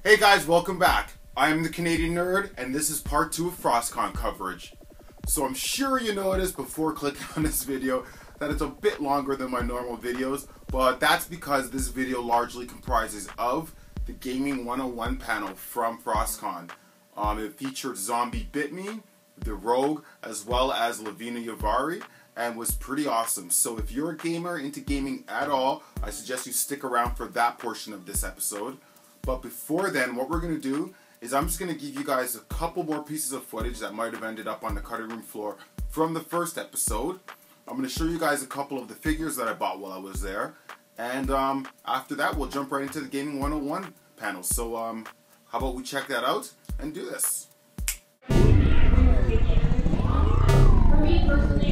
Hey guys, welcome back. I am the Canadian Nerd, and this is part 2 of FrostCon coverage. So I'm sure you noticed before clicking on this video that it's a bit longer than my normal videos, but that's because this video largely comprises of the Gaming 101 panel from FrostCon. It featured Zombie Bit Me, the Rogue, as well as Lovina Yavari, and was pretty awesome. So if you're a gamer into gaming at all, I suggest you stick around for that portion of this episode. But before then, what we're going to do is I'm just going to give you guys a couple more pieces of footage that might have ended up on the cutting room floor from the first episode. I'm going to show you guys a couple of the figures that I bought while I was there. And after that, we'll jump right into the Gaming 101 panel. So how about we check that out and do this? For me personally,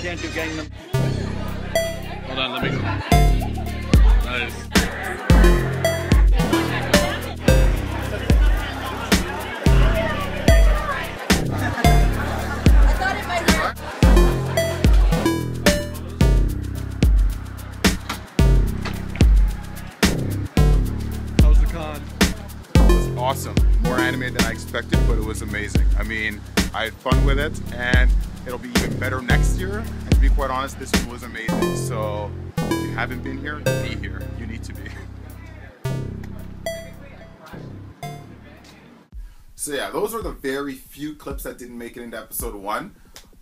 can't do Gangnam. Hold on, let me go. Nice. I thought it might hurt. How's the con? It was awesome. More anime than I expected, but it was amazing. I mean, I had fun with it, and it'll be even better next year. And to be quite honest, this one was amazing. So if you haven't been here, be here. You need to be. So yeah, those were the very few clips that didn't make it into episode 1.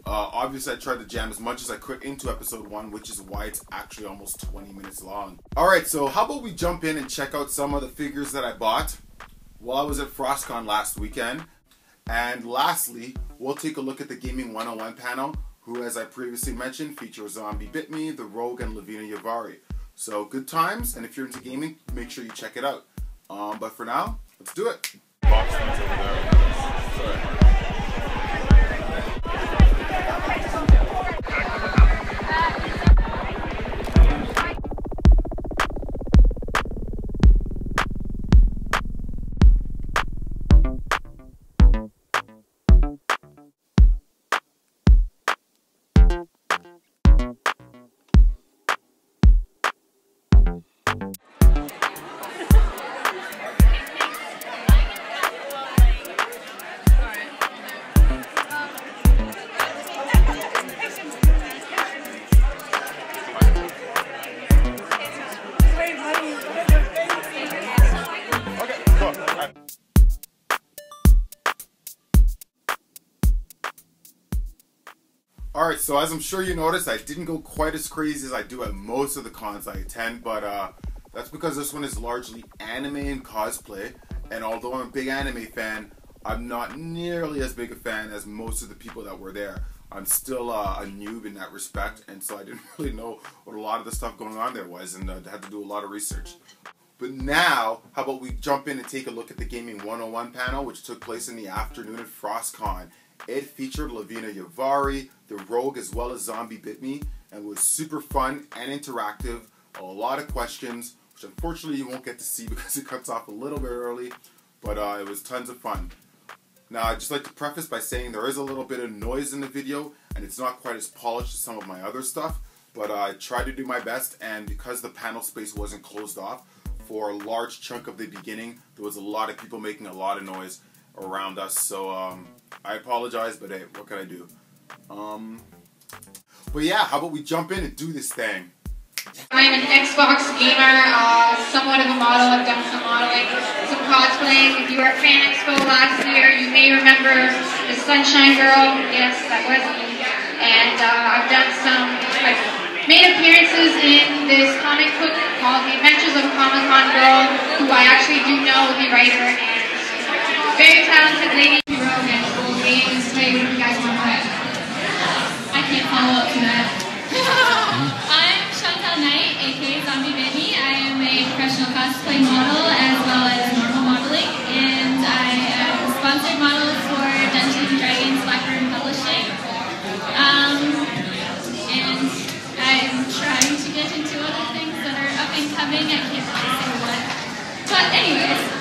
Obviously, I tried to jam as much as I could into episode 1, which is why it's actually almost 20 minutes long. Alright, so how about we jump in and check out some of the figures that I bought while I was at FrostCon last weekend. And lastly, we'll take a look at the Gaming 101 panel, who, as I previously mentioned, features Zombie Bit Me, the Rogue, and Lovina Yavari. So good times, and if you're into gaming, make sure you check it out. But for now, let's do it. Box over there. Sorry. Alright, so as I'm sure you noticed, I didn't go quite as crazy as I do at most of the cons I attend, but that's because this one is largely anime and cosplay, and although I'm a big anime fan, I'm not nearly as big a fan as most of the people that were there. I'm still a noob in that respect, and so I didn't really know what a lot of the stuff going on there was, and had to do a lot of research. But now, how about we jump in and take a look at the Gaming 101 panel, which took place in the afternoon at FrostCon. It featured Lovina Yavari, the Rogue, as well as Zombie Bit Me, and was super fun and interactive. A lot of questions, which unfortunately you won't get to see because it cuts off a little bit early, but it was tons of fun. Now, I'd just like to preface by saying there is a little bit of noise in the video, and it's not quite as polished as some of my other stuff, but I tried to do my best, and because the panel space wasn't closed off for a large chunk of the beginning, there was a lot of people making a lot of noise around us, so I apologize, but hey, what can I do? But yeah, how about we jump in and do this thing? I'm an Xbox gamer, somewhat of a model. I've done some modeling, some cosplaying. If you were at FanExpo last year, you may remember the Sunshine Girl. Yes, that was me. And I've made appearances in this comic book called The Adventures of a Comic-Con Girl, who I actually do know the writer, and very talented lady. Th3 Rogue and cool games. Play with you guys want to play. I can't follow up to that. I'm Chantal Knight, aka Zombie Bit Me. I am a professional cosplay model as well as normal modeling, and I am a sponsored model for Dungeons & Dragons Blackbird Publishing. And I'm trying to get into other things that are up and coming. I can't really say what. But anyways.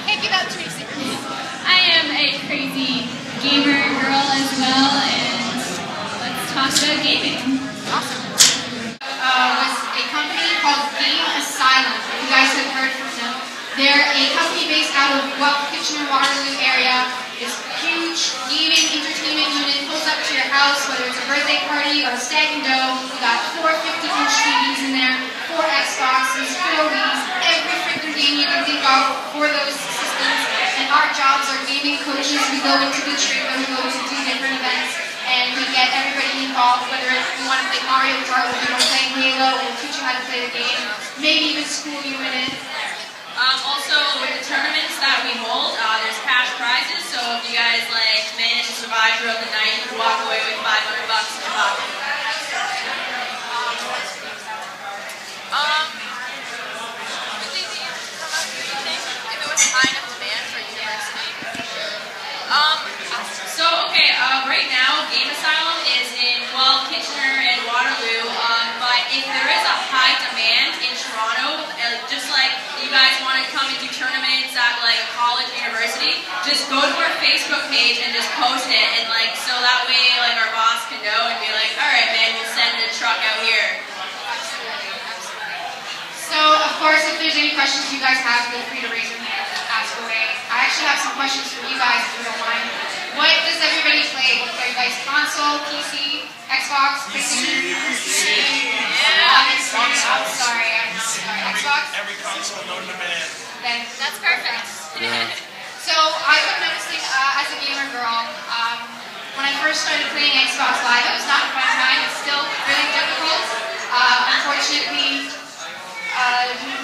If about Tracy. I am a crazy gamer girl as well, and let's talk about gaming. Awesome. Was a company called Game Asylum. If you guys have heard from them. They're a company based out of Kitchener-Waterloo area. This huge gaming entertainment unit pulls up to your house, whether it's a birthday party or a stag and dough. We got 4 50-inch TVs in there, 4 Xboxes, 4 Wii's, every freaking game you can think of for those systems. And our jobs are gaming coaches. We go into the trailer, we go to do different events, and we get everybody involved, whether you want to play Mario Kart, or you want to play Halo, we'll teach you how to play the game, maybe even school you in it. Also, with the tournaments that we hold, there's cash prizes, so if you guys manage to survive throughout the night, you can walk away with $500 in your pocket. If it was high enough demand for university. Right now, Game Asylum is in, Kitchener and Waterloo, but if there is a high demand in Toronto, just like you guys want to come and do tournaments at a college, university, just go to our Facebook page and just post it, and so that way our boss can know and be like, alright man, we'll send a truck out here. So, of course, if there's any questions you guys have, feel free to raise your hand and ask away. I actually have some questions for you guys, if you don't mind. What does everybody play? Are you guys console, PC, Xbox, PlayStation? I'm sorry. Xbox? Every console known to man. Then That's perfect. Yeah. So I've been noticing as a gamer girl, when I first started playing Xbox Live, it was not a fun time. It's still really difficult. Unfortunately,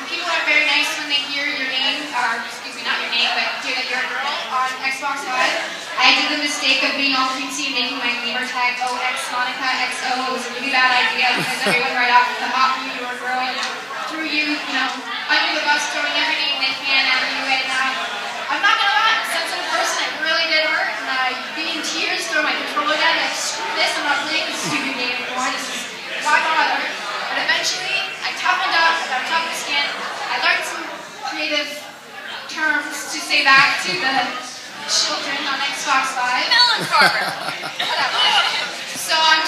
people are very nice when they hear your name, or excuse me, not your name, but hear that you're a girl on Xbox Live. I did the mistake of being all cutesy and making my gamer tag OX Monica XO. It was a really bad idea because everyone right off the hop knew you were a girl and threw you, under the bus, throwing every name they can at you. And I'm not gonna lie, I'm a sensitive person. It really did hurt, and I'd be in tears, throw my controller down, like screw this, I'm not playing this stupid game anymore. This is why bother. But eventually, I toughened up, I got tough skin. I learned some creative terms to say back to the children on Xbox Live. Melon farmer. So I'm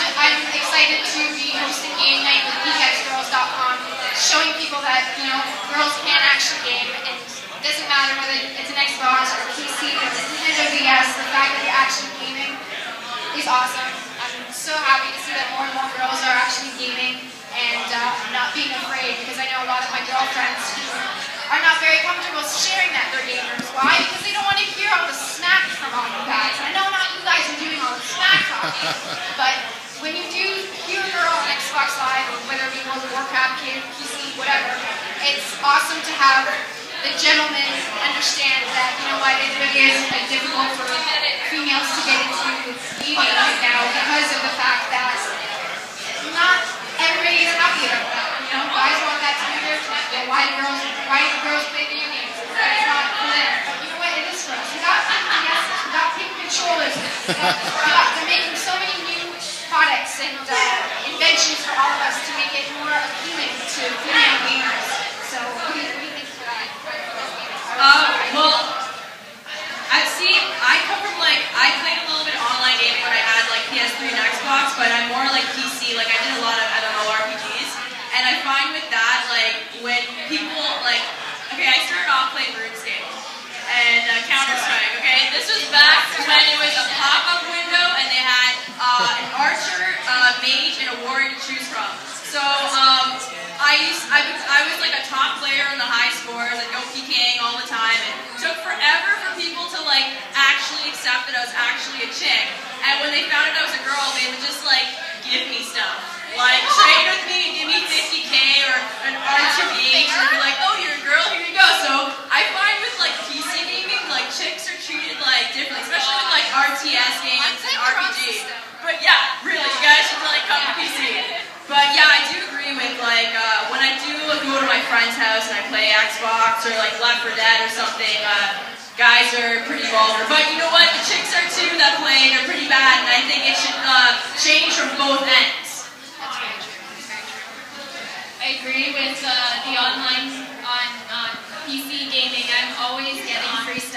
excited to be hosting game night with geekxgirls.com, showing people that girls can actually game, and it doesn't matter whether it's an Xbox or a PC or a Nintendo DS. The fact that you're actually gaming is awesome. I'm so happy to see that more and more girls are actually gaming and not being afraid, because I know a lot of my girlfriends who are not very comfortable sharing that they're gamers. Why? Because they don't want to hear all the smack from all you guys. I know not you guys are doing all the smack talking, but when you do hear a girl on Xbox Live, whether it be World of Warcraft, PC, whatever, it's awesome to have the gentlemen understand that, it really is difficult for females to get into gaming right now because of the fact that not everybody is happy about that. Guys want that to be their thing. Why do girls play video games? It's not for them. But you know what? It is for us. We got pink controllers. They're making so many new products and inventions for all of us to make it more appealing to female gamers. So, what do you think for that? I come from I played a little bit of online gaming when I had PS3 and Xbox, but I'm more PC. I did a lot of RPGs, and I find with that when people I started off playing RuneScape and Counter-Strike. Okay, this was back when it was a pop-up window and they had an archer, a mage, and a warrior to choose from. So I was a top player in the high scores. I'd go PKing all the time. It took forever for people to actually accept that I was actually a chick. And when they found out I was a girl, they would just give me stuff. Trade with me and give me 50K or an R2 each, and be like, oh, you're a girl, here you go. So I find with PC gaming, chicks are treated differently, especially with RTS games and RPG. But yeah, really, you guys should come to PC. But yeah, I do agree with when I do go to my friend's house and I play Xbox or Left 4 Dead or something, guys are pretty vulgar. But you know what? The chicks are too that play, and they're pretty bad, and I think it should change from both ends. That's very true. I agree with the online on PC gaming. I'm always getting free stuff.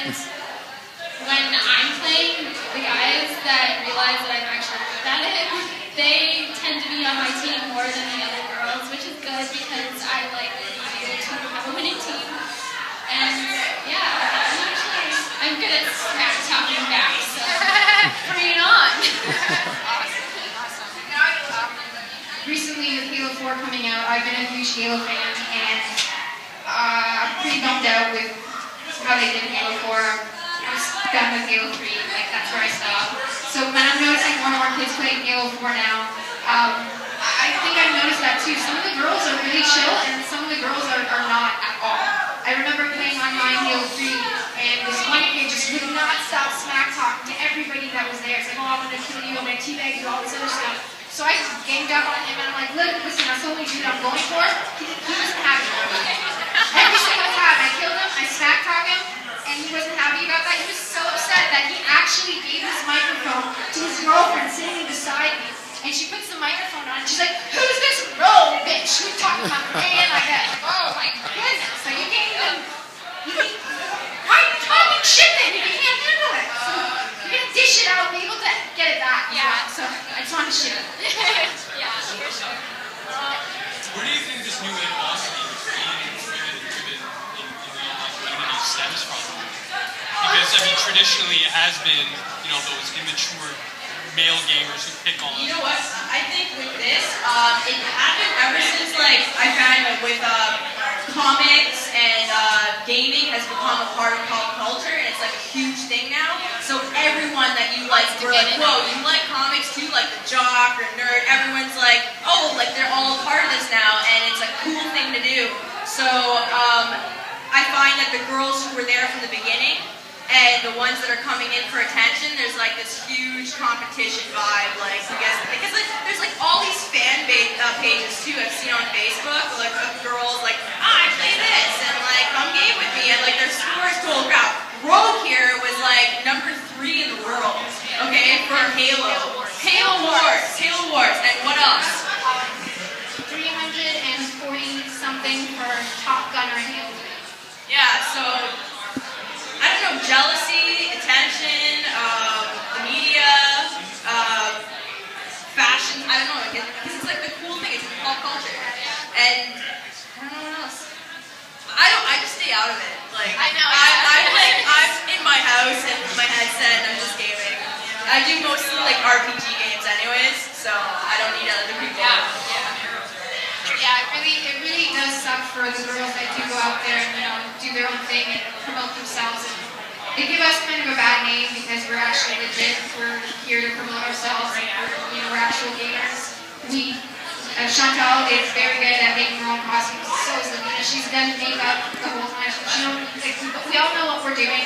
And when I'm playing, the guys that realize that I'm actually good at it, they tend to be on my team more than the other girls, which is good because I like being able to have a winning team. And yeah, I'm good at smack talking back, so bring it on. Recently with Halo 4 coming out, I've been a huge Halo fan, and I'm pretty bummed out with how they did Halo 4. I was done with Halo 3, like that's where I stopped. So when I'm noticing more and more kids playing Halo 4 now, I think I've noticed that too. Some of the girls are really chill, and some of the girls are not at all. I remember playing online Halo 3, and this one kid just would not stop smack talking to everybody that was there. It's like, oh, I'm gonna kill you, I'm gonna teabag you, all this other stuff. So I ganged up on him, and I'm like, look, listen, that's the only dude I'm going for. He wasn't happy about it. Every single time I killed him, I smack talked him, and he wasn't happy about that. He was so upset that he actually gave his microphone to his girlfriend sitting beside me. And she puts the microphone on, and she's like, who's this Rogue bitch? Who's talking about me? And like that. Like, oh my goodness. Like, you can't even, why are you talking shit then if you can't handle it? So you're going to dish it out and be able to get it back. Yeah. So I just want to shit it. Yeah, for sure. Where do you think this new animosity between women and women in the online community stems from? Because, I mean, traditionally it has been, you know, those immature male gamers who pick on. You know what? I think with this, it happened ever since, like, I found with comics and gaming has become a part of pop culture, and it's like a huge thing now. So everyone that you like, we're like, whoa, you like comics too, like the jock or nerd. Everyone's like, oh, like they're all a part of this now, and it's a cool thing to do. So I find that the girls who were there from the beginning and the ones that are coming in for attention, there's like this huge competition vibe, like because like, there's like all these fan pages too I've seen on Facebook, like of girls like, I play this, and like come game with me, and like their scores told crap. Rogue here was like number 3 in the world, okay, for Halo Wars, and what else? 340 something for Top Gunner and Halo 3. Yeah, so I don't know, jealousy, attention, the media, fashion, I don't know, because it's like the cool thing, it's in pop culture. And I don't know what else. I just stay out of it. Like, I know. I'm in my house and my headset and I'm just gaming. I do mostly like RPG games anyways, so I don't need other people. Yeah, it really does suck for the girls that do go out there and, you know, do their own thing and promote themselves. And they give us kind of a bad name because we're actually legit. We're here to promote ourselves, and we're actual gamers. Chantal is very good at making her own costumes. So is Lovina. She's done makeup the whole time. We all know what we're doing.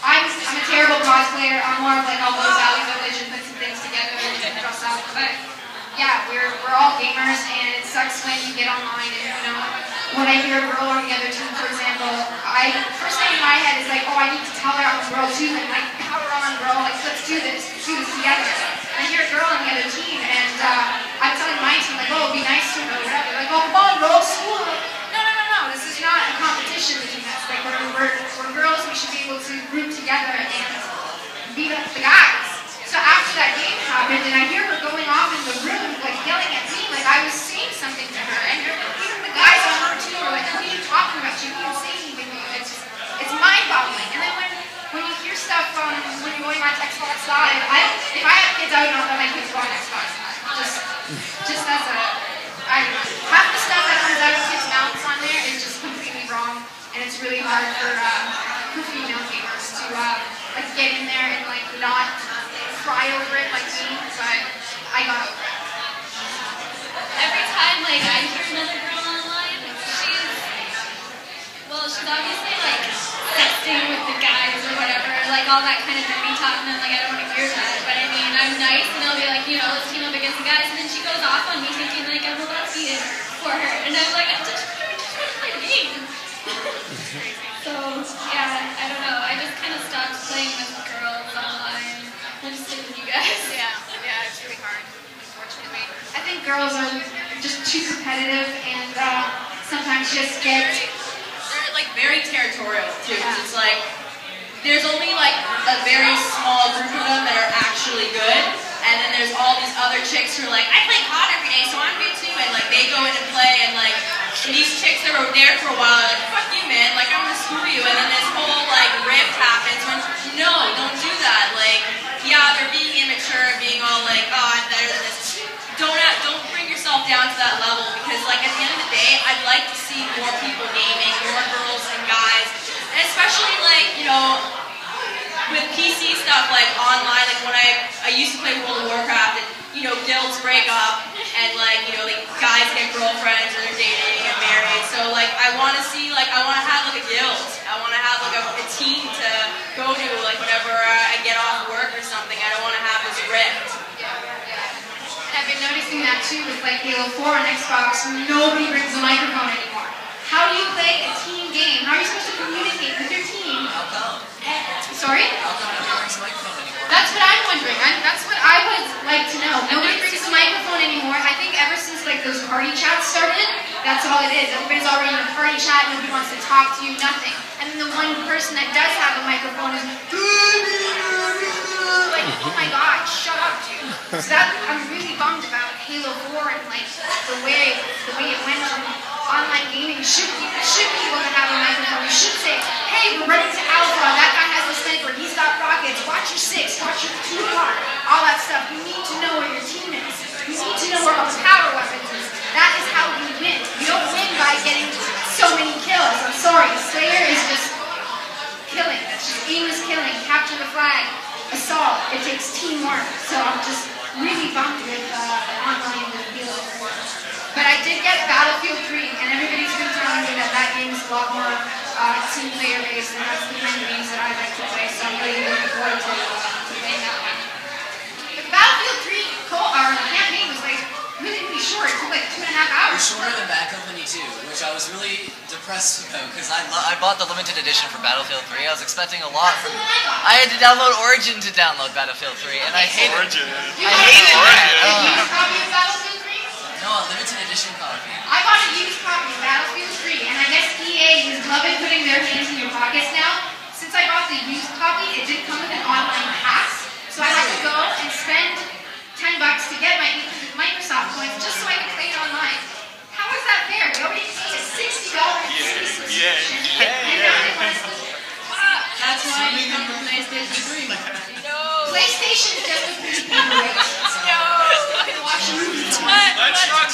I'm a terrible cosplayer. I'm more of like all those Valley Village and put some things together and dress up. But yeah, we're all gamers, and it sucks when you get online and, when I hear a girl on the other team, for example, first thing in my head is like, oh, I need to tell her I'm a girl too, and like, power on, girl, like, let's do this together. I hear a girl on the other team, and I'm telling my team, like, oh, be nice to her, or whatever. Like, oh, come on, girl, school. No, this is not a competition between us. Like, we're girls, we should be able to group together and beat up the guys. So after that game happened, and I hear her going off in the room, like, yelling at me, like I was saying something to her, and even the guys on her team were like, what are you talking about? You didn't say anything to me. It's mind-boggling. And then when you hear stuff when you're going on Xbox Live, if I have kids, I would not let my kids go on Xbox Live. Just as half the stuff that comes out of kids' mouths on there is just completely wrong, and it's really hard for female gamers to like get in there and like not cry over it like me, but I got over it. Every time like I hear another girl online, she's obviously like sexting with the guys or whatever, like all that kind of dirty talk, and I'm like, I don't want to hear that. But I mean, I'm nice, and I'll be like, let's team up against the guys, and then she goes off on me thinking like I'm a lesbian for her, and I'm like, I just want to play the game. So yeah, I don't know. I just kind of stopped playing with girls online. I'll just stick with you guys. Yeah, it's really hard, unfortunately. I think girls are just too competitive and sometimes just get... They're like very territorial too. Yeah. It's like, there's only like a very small group of them that are actually good, and then there's all these other chicks who are like, I play COD every day, so I'm good too, and like they go in and play, and like these chicks that were there for a while are like, fuck you, man, like I'm gonna screw you, and then this whole like rift happens when, no, don't do that. Like, yeah, they're being immature, being all like, oh, I'm better than this. Don't bring yourself down to that level, because like at the end of the day, I'd like to see more people gaming, more girls and guys, and especially like, you know, with PC stuff, like online, like when I used to play World of Warcraft, and you know, guilds break up, and like, you know, like guys get girlfriends or they're dating and married. So like, I want to see, like, I want to have like a guild. I want to have like a team to go to, like whenever I get off work or something. I don't want to have this rift. I've been noticing that too with like Halo 4 on Xbox. Nobody brings a microphone anymore. How do you play a team game? How are you supposed to communicate with your team? How come? Sorry? How come nobody brings a microphone anymore? That's what I'm wondering. That's what I would like to know. Nobody brings a microphone anymore. I think ever since like those party chats started, that's all it is. Everybody's already in a party chat. Nobody wants to talk to you. Nothing. And then the one person that does have a microphone is like, oh my god, shut up, dude. So that I'm really bummed about Halo 4 and like the way it went from online gaming. Should be able to have a microphone. You should say, hey, we're running to Alpha. That guy has a sniper. He's got rockets. Watch your 6. Watch your 2 car. All that stuff. You need to know where your team is. You need to know where all the power weapons is. That is how you win. You don't win by getting so many kills. I'm sorry. Slayer is just killing. That's just aimless killing. Capture the flag. Assault. It takes teamwork. So I'm just really bummed with online with Halo 4. But I did get Battlefield 3, and everybody's been telling me that that game is a lot more team player based, and that's the kind of games that I like to play. So I'm really looking forward to playing that one. But Battlefield 3 campaign was like really short. It took like 2.5 hours. It's shorter than Bad Company 2, which I was really depressed about because I bought the limited edition for Battlefield 3. I was expecting a lot from. I had to download Origin to download Battlefield 3, and I hated Origin. I hated Origin. it. You used copy of Battlefield 3? No, a limited edition copy. I bought a used copy of Battlefield 3, and I guess EA is loving putting their hands in your pockets now. Since I bought the used copy, it did come with an online pass, so I had to go and spend $10 to get my Microsoft points just so I could play it online. How is that fair? We already paid a $60 subscription. That's why you come from PlayStation 3. No. PlayStation just a pretty good. No.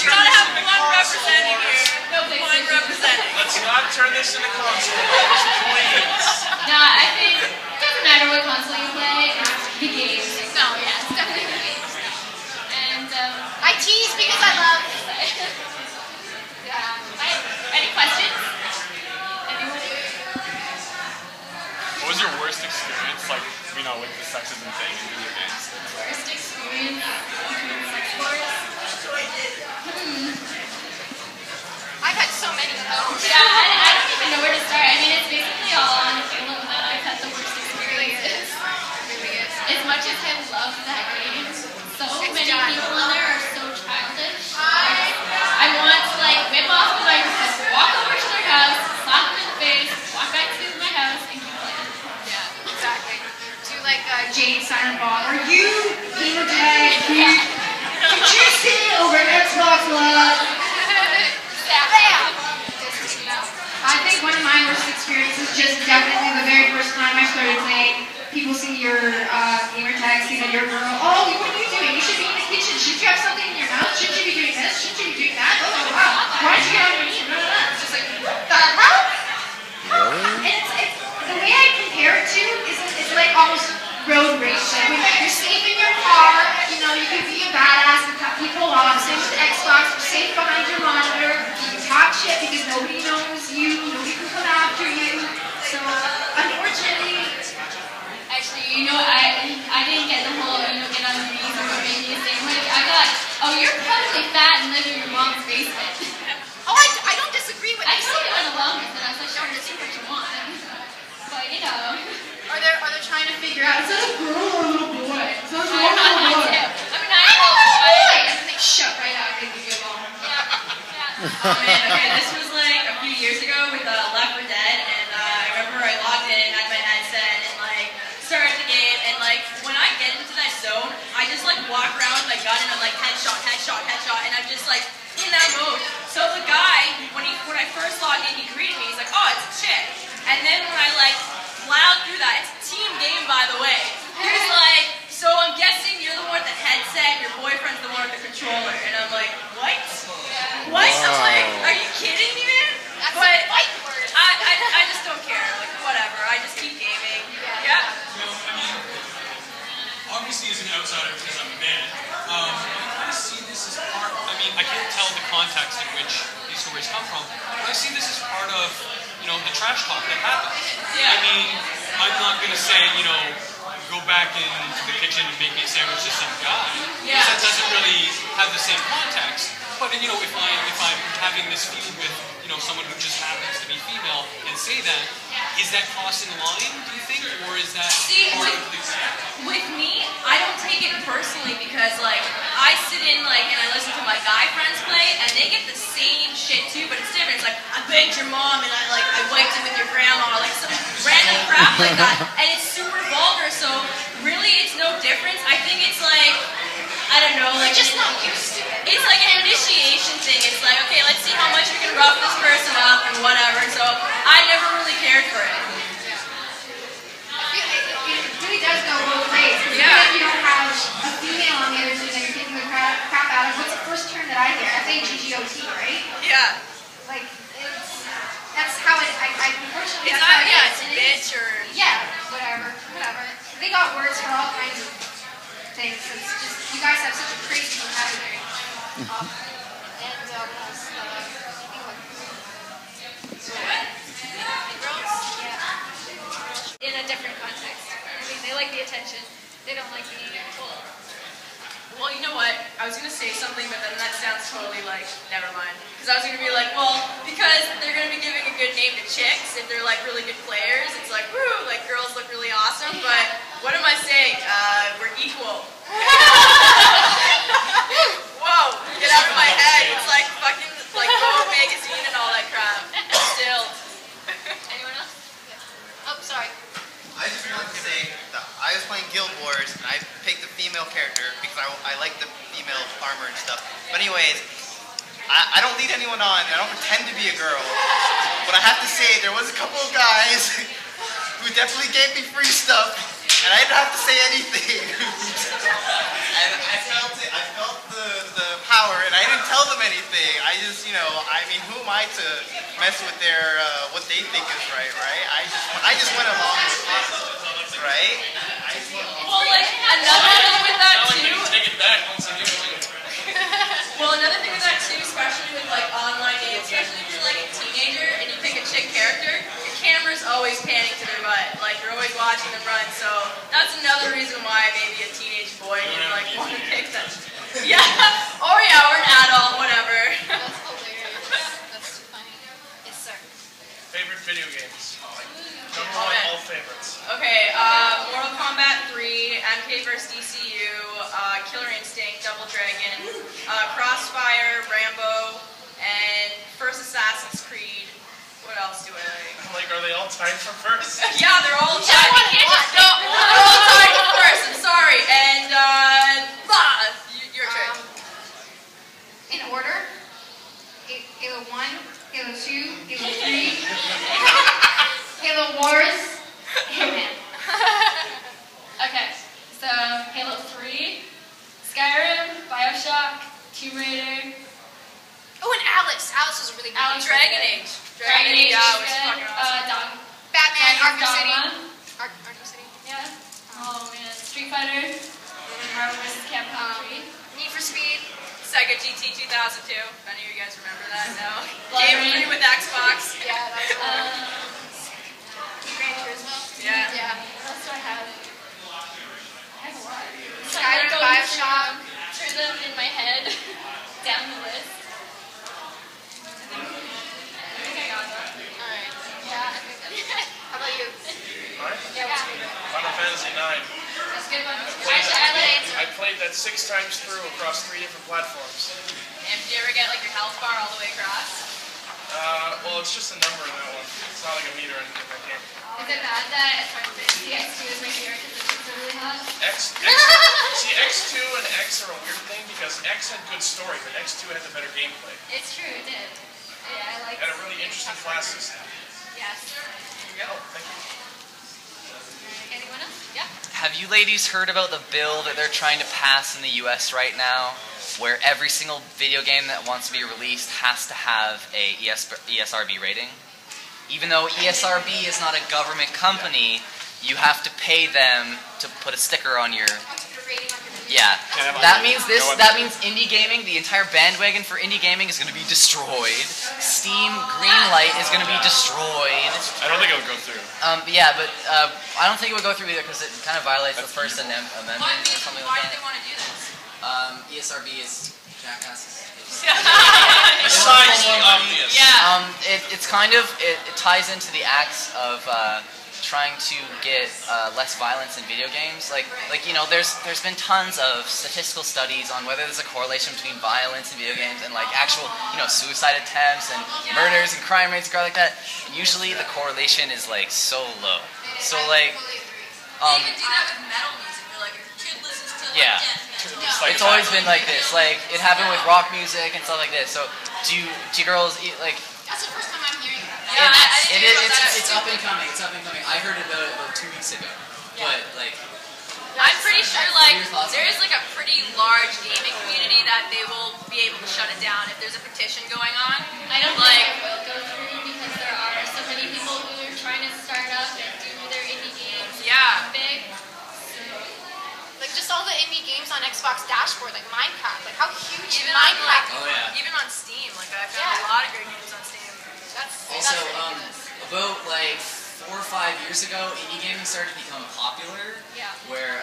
You gotta have one representing here. No, One representing. Let's not turn this into console wars, please. No, I think it doesn't matter what console you play, it's the games. No, yeah, it's definitely the games. And I tease because I love. any questions? Anyone? What was your worst experience, like, you know, with the sexism thing in video games? Worst experience between sex wars? I've had so many of those. Yeah, I don't even know where to start. I mean, it's basically all on Halo that I've had the worst experiences. As much as I love that game, so many people in there are so childish. I want to like whip off the microphone, walk over to their house, slap them in the face, walk back to my house, and keep playing. Yeah, exactly. Do like Jade Silent Ball. Are you gamer tag? Did you see over Xbox Live? I think one of my worst experiences just definitely the very first time I started playing. People see your gamer tag, see that you're a girl. Oh, what are you doing? You should be in the kitchen. Shouldn't you have something in your mouth? Shouldn't you be doing this? Shouldn't you be doing that? Oh, wow. Why don't you get on your knees? It's just like, what the hell? And it's the way I compare it to is it's like almost road rage. Like when you're safe in your car, you know, you can be a badass and cut people off. Same with the Xbox, you're safe behind your monitor. You can talk shit because nobody knows you. Nobody can come after you. So, unfortunately, Actually, you know, I didn't get the whole, you know, get on your knees or what made me thing. Like, I got, oh, you're probably fat and live in your mom's basement. Oh, I don't disagree with I you. still went along with it. I was like, sure, see what you want. But, you know. are they trying to figure out, is that a girl or a little boy? Is that a girl I or a little boy? I mean, I I'm know. a little boy! And then they shut right out and they give you a ball. Oh man, okay, this was like a few years ago with Left 4 Dead, and I remember I logged in, had my headset, and in that mode. So the guy, when I first logged in, he greeted me. He's like, "Oh, it's a chick." And then when I like plowed through that, it's a team game, by the way. He was like, "So I'm guessing you're the one with the headset, your boyfriend's the one with the controller." And I'm like, "What? What?" I'm like, "Are you kidding me, man?" But I just don't care. Like, whatever. I just keep gaming. Yeah. Well, I mean, obviously as an outsider, because I'm a man, I kind of see this as part. I mean, I can't tell the context in which these stories come from, but I see this as part of, the trash talk that happens. Yeah. I mean, I'm not going to say, go back into the kitchen and make me a sandwich to some guy. Yeah. Because that doesn't really have the same context. But if I'm having this feud with someone who just happens to be female and say that, is that crossing the line, do you think, or is that part of the with me, I don't take it personally because like I sit in and I listen to my guy friends play and they get the same shit too, but it's different. It's like, "I banged your mom and I wiped it with your grandma," like some random crap like that, and it's super vulgar. So really, it's no difference. I think it's like, I don't know, like Just not used to it. it's like an initiation thing. It's like, okay, let's see how much we can rough this person up and whatever. So I never really cared for it. It really does go both ways. Yeah. If you don't have a female on the other team that you're kicking the crap out of, what's the first term that I hear? I say GGOT, right? Yeah. Like, that's how it, I unfortunately, It's that's how not, it yeah, is. it's And bitch or... Yeah, whatever. They got words for all kinds of things. It's just, you guys have such a crazy vocabulary. In a different context. I mean, they like the attention. They don't like being told. Well, you know what? I was going to say something, but then that sounds totally like, never mind. Because I was going to be like, well, because they're going to be giving a good name to chicks, if they're like really good players, it's like, woo, like girls look really awesome, but what am I saying? We're equal. Whoa, get out of my head. It's like fucking, like Vogue magazine and all that crap. Still. Anyone else? Oh, sorry. I just wanted to say that I was playing Guild Wars and I picked the female character because I like the female armor and stuff. But anyways, I don't lead anyone on and I don't pretend to be a girl. But I have to say there was a couple of guys who definitely gave me free stuff and I didn't have to say anything. And I felt the power and I didn't tell them anything. I just, I mean, who am I to mess with their what they think is right? I just went along with it, right? Well, like, another thing with that too... take it back once I do it. Well, another thing with that too, especially with like online games, especially if you're like a teenager and you pick a chick character, your camera's always panning to their butt. Like, you're always watching them run, so that's another reason why maybe a teenage boy would like want to pick them. Yeah, or an adult, whatever. That's hilarious. That's too funny. Yes, sir. Favorite video games? Number Oh, one, man. all favorites. Okay, Mortal Kombat 3, MK vs. DCU, Killer Instinct, Double Dragon, Crossfire, Rambo, and first Assassin's Creed. What else do I like? Like, are they all tied for first? Yeah, they're all tied. No, they're all tied for first. I'm sorry. And your turn. In order, Halo 1, Halo 2, Halo 3, Halo Wars, Hitman. Okay, so Halo 3, Skyrim, Bioshock, Tomb Raider, Oh, and Alice. Alice was a really good Alice game. Dragon Age. Dragon Age, yeah, is was good, fucking awesome. Batman, Arkham City. Dogma, Arkham City. yeah. Oh man, Street Fighter, Marvel vs. Capcom 3. Need for Speed. Sega GT 2002. If any of you guys remember that, no. Blood Game Rain. 3 with Xbox. Yeah, that's Gran Turismo. Yeah. Yeah. What else do I have? I have a lot. So Skyrim, I'm going Bioshock. through them in my head, down the list. I think I got that. Alright. Yeah, I think that's How about you? Mine? Yeah. Final Fantasy 9. That's a good one. I played that 6 times through across 3 different platforms. And did you ever get like your health bar all the way across? Well, it's just a number in that one. It's not like a meter or anything like that. Is it bad that DS2 is my favorite because the chips are really hot? See, X2 and X are a weird thing because X had good story, but X2 had the better gameplay. It's true, it did. Yeah, I like. Had a really interesting class system. Yes. Yeah, thank you. Anyone else? Yeah. Have you ladies heard about the bill that they're trying to pass in the US right now, where every single video game that wants to be released has to have a ESRB rating? Even though ESRB is not a government company, you have to pay them to put a sticker on your... Yeah, that means indie gaming, the entire bandwagon for indie gaming is going to be destroyed. Steam Greenlight is going to be destroyed. I don't think it would go through. Yeah, but I don't think it would go through either because it kind of violates the First Amendment or something like that. Why do they want to do this? ESRB is jackasses. Besides the obvious. Yeah. It's kind of, it ties into the acts of trying to get less violence in video games. Like you know, there's been tons of statistical studies on whether there's a correlation between violence in video games and like actual, you know, suicide attempts and murders and crime rates and crap like that. Usually the correlation is like so low. So like, They even do that with metal music. They're like, if your kid listens to yeah. It's always been like this. Like it happened with rock music and stuff like this. So do you girls like? That's the first time I'm hearing about it. Yeah, it's up and coming. It's up and coming. I heard about it about 2 weeks ago. Yeah. But like, I'm pretty sure like there is like a pretty large gaming community that they will be able to shut it down if there's a petition going on. I don't think it will go through because there are so many people who are trying to start up and do their indie games. Yeah. Big. Like just all the indie games on Xbox dashboard, like Minecraft. Like how huge is Minecraft? Even on Steam, like I found a lot of great games on Steam. Also, about like 4 or 5 years ago, indie gaming started to become popular. Yeah. Where,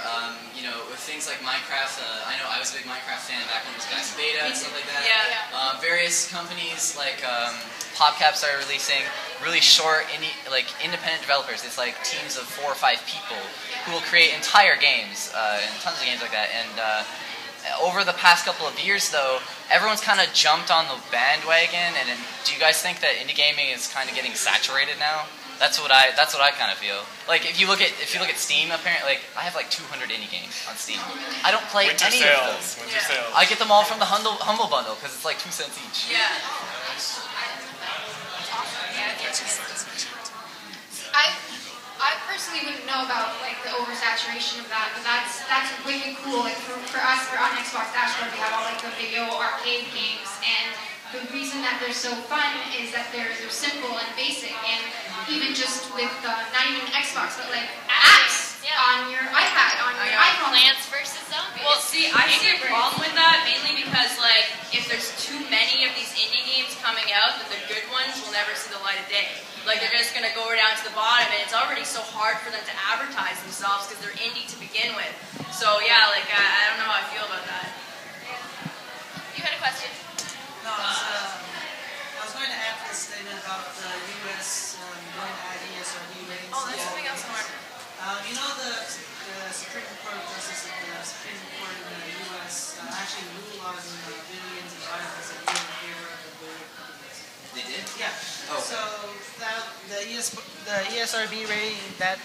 you know, with things like Minecraft, I know I was a big Minecraft fan back when it was guys beta and stuff like that. Yeah. Various companies like PopCap started releasing really short, independent developers. It's like teams of 4 or 5 people who will create entire games and tons of games like that. And over the past couple of years, though, everyone's kind of jumped on the bandwagon. And do you guys think that indie gaming is kind of getting saturated now? That's what I kind of feel. Like if you look at Steam, apparently, like I have like 200 indie games on Steam. I don't play any of those. Winter sales. I get them all from the Humble Bundle because it's like 2 cents each. Yeah. I personally wouldn't know about like the oversaturation of that, but that's really cool. Like for us, we're on Xbox Dashboard, we have all like the video arcade games, and the reason that they're so fun is that they're simple and basic, and even just with not even Xbox, but like apps on your iPad, on your iPhone. Plants vs. Zombies. Well, see, I see a problem with that mainly because, like, if there's too many of these indie games coming out, then the good ones will never see the light of day. Like, they're just gonna go down to the bottom, and it's already so hard for them to advertise themselves because they're indie to begin with. So yeah, like, I don't know how I feel about that. You had a question? No, I was going to add this statement about the U.S. going to add ESRB ratings. Oh, that's something else, Mark. You know the Supreme Court of Justice of the Supreme Court in the U.S. Actually ruled on billions of violence and ruled in favor of the bigger companies. They did? Yeah. Oh. So that the ESRB rating, I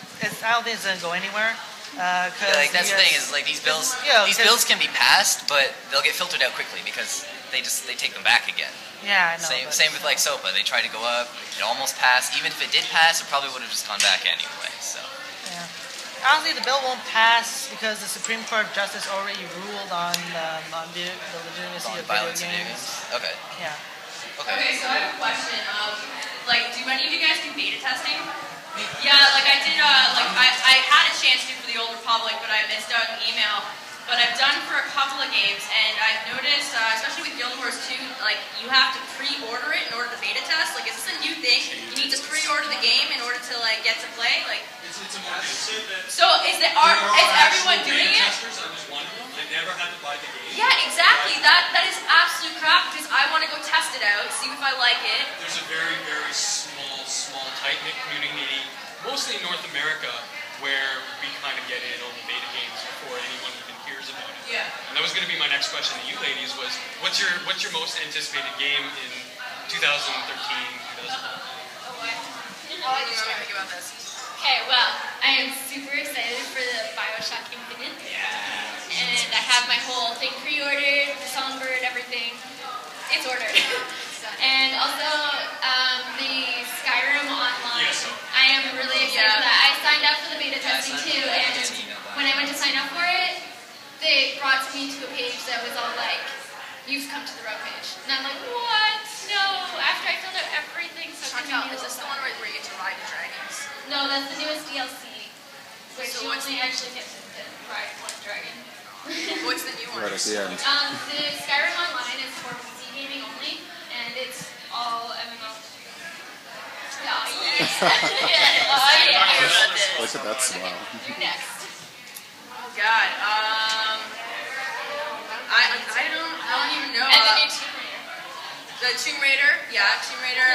don't think it's going to go anywhere. Yeah, like that's the thing is like these bills can be passed, but they'll get filtered out quickly because they take them back again. Yeah, I know. Same with like SOPA. They tried to go up, it almost passed. Even if it did pass, it probably would have just gone back anyway. So. Yeah. Honestly, the bill won't pass because the Supreme Court of Justice already ruled on the legitimacy of video games. Okay. Yeah. Okay, so I have a question. Like, do any of you guys do beta testing? Yeah, like I did, I had a chance to for the Old Republic, but I missed out an email. But I've done for a couple of games, and I've noticed, especially with Guild Wars 2, like, you have to pre-order it in order to beta test. Like, is this a new thing? You need to pre-order the game in order to, like, get to play? Like, so is everyone doing it? They never have to buy the game. Yeah, exactly. That is absolute crap because I want to go test it out, see if I like it. There's a very, very small, tight-knit community, mostly in North America, where we kind of get in on the beta games before anyone even hears about it. Yeah. And that was going to be my next question to you ladies was, what's your most anticipated game in 2013, 2014? What do you want me to think about this? Okay, well, I am super excited for the BioShock Infinite. Yeah. And have my whole thing pre-ordered, the songbird, everything. It's ordered. And also the Skyrim Online. I am really excited for that. I signed up for the beta testing too, and when I went to sign up for it, they brought me to a page that was all like, "You've come to the Rogue page." And I'm like, what? No. After I filled out everything, so Chantal, is this the one where you get to ride the dragons? No, that's the newest DLC. Which So you what's only actually get to ride one dragon. What's the new one? Right at the end. The Skyrim Online is for PC gaming only, and it's all MMO. Oh, yeah. Oh, yeah. Look at that smile. You're next. Oh, God. I don't even know. And the new Tomb Raider. The Tomb Raider, yeah, Tomb Raider.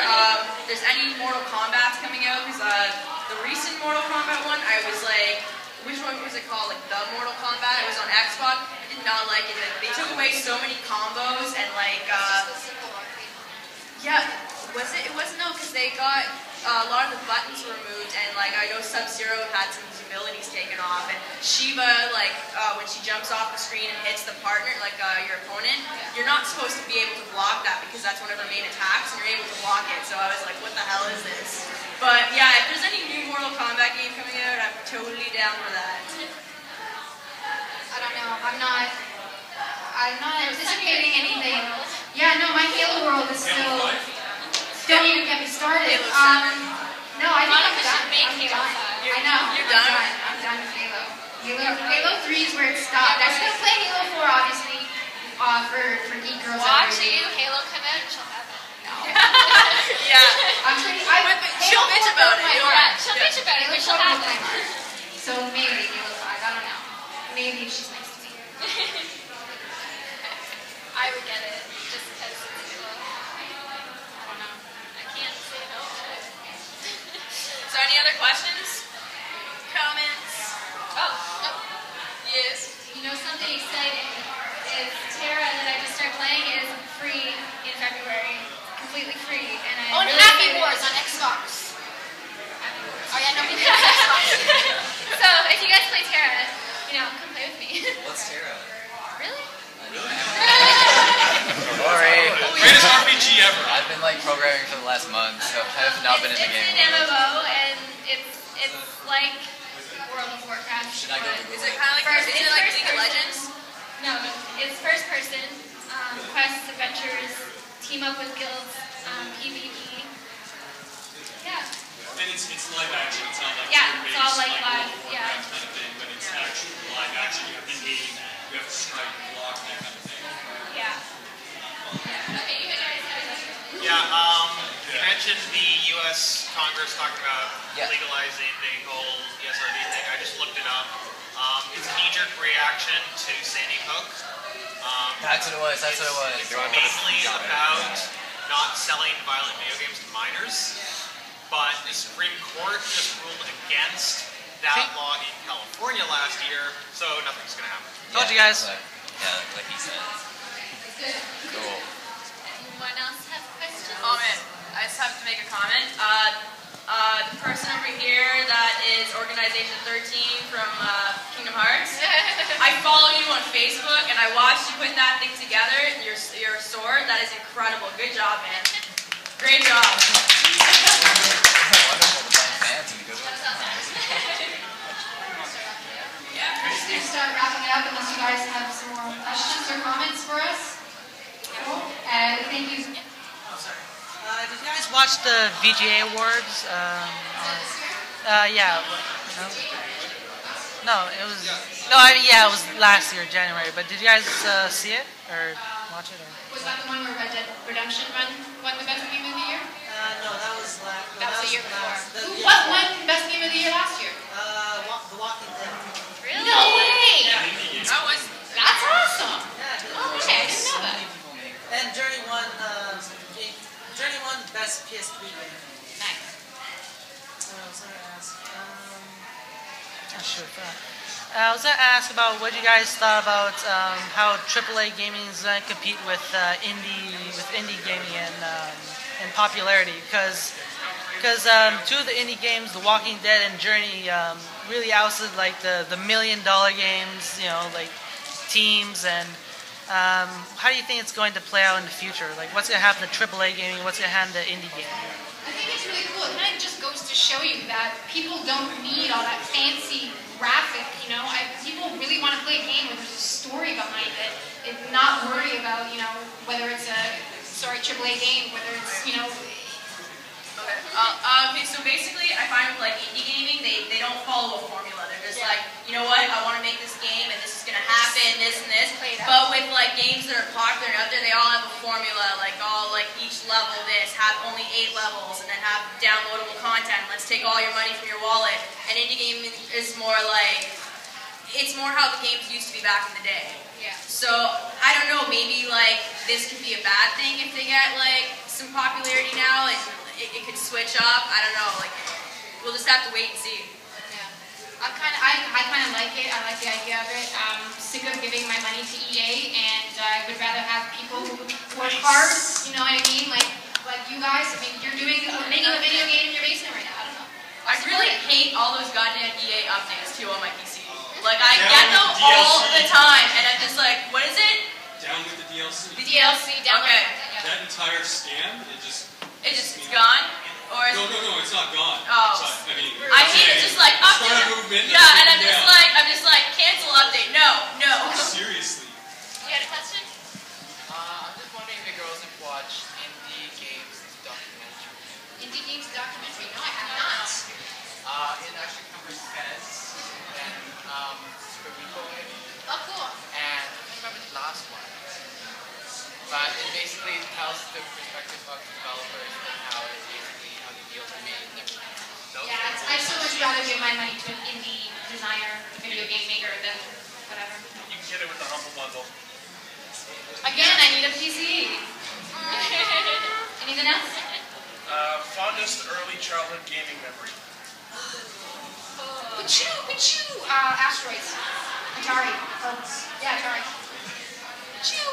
There's any Mortal Kombat coming out, because the recent Mortal Kombat one, I was like, which one was it called? Like the Mortal Kombat? It was on Xbox. I did not like it. They took away so many combos and like, yeah, was it? It wasn't, no, because they got a lot of the buttons removed, and like I know Sub-Zero had some of his abilities taken off, and Shiva, like when she jumps off the screen and hits the partner, like your opponent, you're not supposed to be able to block that because that's one of her main attacks, and you're able to block it. So I was like, what the hell is this? But yeah, if there's any new Mortal Kombat game coming out, I'm totally down for that. I don't know. I'm not anticipating anything. Yeah, no, my Halo world is still. Don't even get me started. Halo 7. No, I think I'm Monica done. should make I'm Halo done. 5. I know. You're done? I'm done with Halo. Halo 3 is where it stopped. I still play Halo 4, obviously, for geek girls. Watch you, Halo come out, and she'll have it. No. Yeah. I'm pretty. She'll bitch about it. Yeah, she'll bitch about it, but she'll have it. So maybe Halo 5. I don't know. Maybe if she's nice to me. I would get it, just because it's Halo. I don't know. I can't say no to it. So any other questions? Comments? Oh, no. Yes. You know something exciting is Terra that I just started playing is free in February. Completely free. And I and really Happy enjoyed it. Wars on Xbox. Oh yeah, no, we play Xbox. Xbox. So if you guys play Terra, you know, come play with me. What's Terra? Really? Sorry. Greatest RPG ever. I've been like programming for the last month, so I have not been in the game. It's an MMO, and it's like World of Warcraft. Should I go but- Google Is it kind of like, is it like League of Legends? No, it's first person, quests, adventures, team up with guilds, PvP. Yeah. And it's live action. It's not like Yeah, it's all like World live, of yeah. Warcraft kind of thing, but it's actual live action. You have in-game, you have to strike, block, that kind of thing. Yeah. Okay, you guys have a Yeah, you mentioned the U.S. Congress talking about legalizing the whole ESRB thing. I just looked it up. It's a knee-jerk reaction to Sandy Hook. That's what it was. That's what it was. It's mainly about not selling violent video games to minors, but the Supreme Court just ruled against that law in California last year, so nothing's going to happen. Told you guys. Like he said. Cool. Anyone else have questions? Comment. I just have to make a comment. The person over here that is Organization 13 from Kingdom Hearts, I follow you on Facebook and I watched you put that thing together, your sword. That is incredible. Good job, man. Great job. We're going to start wrapping it up unless you guys have some more questions or comments for us. Cool. Thank you. Did you guys watch the VGA Awards? Yeah. No, it was. No, yeah, it was last year, January. But did you guys see it or watch it? Or? Was that the one where Red Dead Redemption won the best game of the year? No, that was last. That was the year before. What won best game of the year last year? The Walking Dead. Really? No way! That's awesome. Yeah, Okay, I didn't know that. And Journey won. Journey won best PS3 game. Nice. What was I gonna ask? I was gonna ask about what you guys thought about how AAA gaming is gonna compete with indie gaming and popularity, because two of the indie games, The Walking Dead and Journey, really ousted like the $1 million games, you know, like teams, and how do you think it's going to play out in the future? Like, what's going to happen to AAA gaming? What's going to happen to indie gaming? I think it's really cool. It kind of just goes to show you that people don't need all that fancy graphic, you know. People really want to play a game where there's a story behind it and not worry about, you know, whether it's a, AAA game, whether it's, you know. Okay, so basically I find with like indie gaming, they don't follow a formula. They're just like, you know what, I want to make this game and this is going to happen, this and this. But with like games that are popular and out there, they all have a formula, like all like each level this, have only 8 levels and then have downloadable content. Let's take all your money from your wallet. And indie gaming is more like, it's more how the games used to be back in the day. Yeah. So, I don't know, maybe like this could be a bad thing if they get like some popularity now, like it could switch up. I don't know, like we'll just have to wait and see. Yeah. I kind of like it. I like the idea of it. I'm sick of giving my money to EA, and I would rather have people who work hard. You know what I mean? Like you guys. I mean, you're making a video game in your basement right now. I don't know. I really hate all those goddamn EA updates too on my PC. Like I get them all the time, and I'm just like, what is it? Down with the DLC. The DLC, down. Okay. That entire scam, it's gone? Or no, it's not gone. Oh. But, I mean, I mean, it's just like update. Yeah, and I'm just like, cancel update. No. Seriously. You had a question? I'm just wondering if the girls have watched Indie Games documentary. Indie Games documentary? No, I have not. It actually covers Fez and Scribble. Oh, cool. And I don't remember the last one. But it basically tells the perspective of the developers and how the deals are made and everything. Yeah, I'd so much rather give my money to an indie designer, a video game maker, than whatever. You can get it with the Humble Bundle. Again, I need a PC. Anything else? Fondest early childhood gaming memory. Pichu! Asteroids. Atari. Yeah, Atari. Pichu!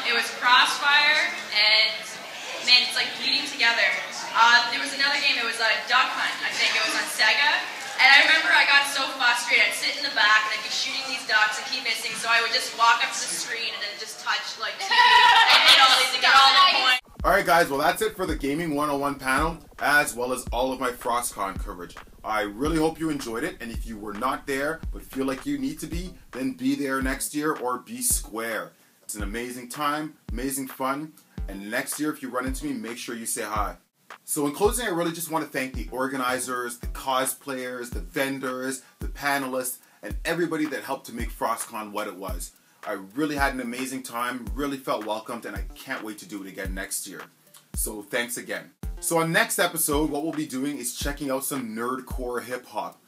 It was Crossfire, and man, it's like bleeding together. There was another game, it was Duck Hunt, I think. It was on Sega. And I remember I got so frustrated. I'd sit in the back and I'd be shooting these ducks and keep missing, so I would just walk up to the screen and then just touch like TV and hit all these to get all the points. Alright guys, well that's it for the Gaming 101 panel, as well as all of my FrostCon coverage. I really hope you enjoyed it, and if you were not there, but feel like you need to be, then be there next year or be square. It's an amazing time, amazing fun, and next year if you run into me, make sure you say hi. So in closing, I really just want to thank the organizers, the cosplayers, the vendors, the panelists, and everybody that helped to make FrostCon what it was. I really had an amazing time, really felt welcomed, and I can't wait to do it again next year. So thanks again. So on next episode, what we'll be doing is checking out some nerdcore hip-hop,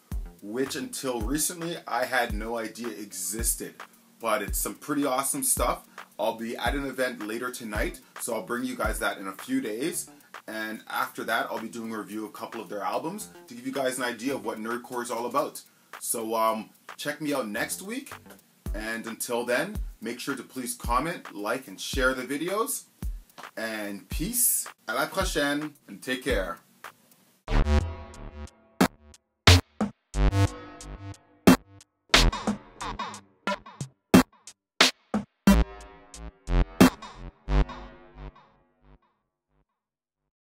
which until recently I had no idea existed. But it's some pretty awesome stuff. I'll be at an event later tonight, so I'll bring you guys that in a few days. And after that, I'll be doing a review of a couple of their albums to give you guys an idea of what nerdcore is all about. So check me out next week. And until then, make sure to please comment, like, and share the videos. And peace. À la prochaine. And take care.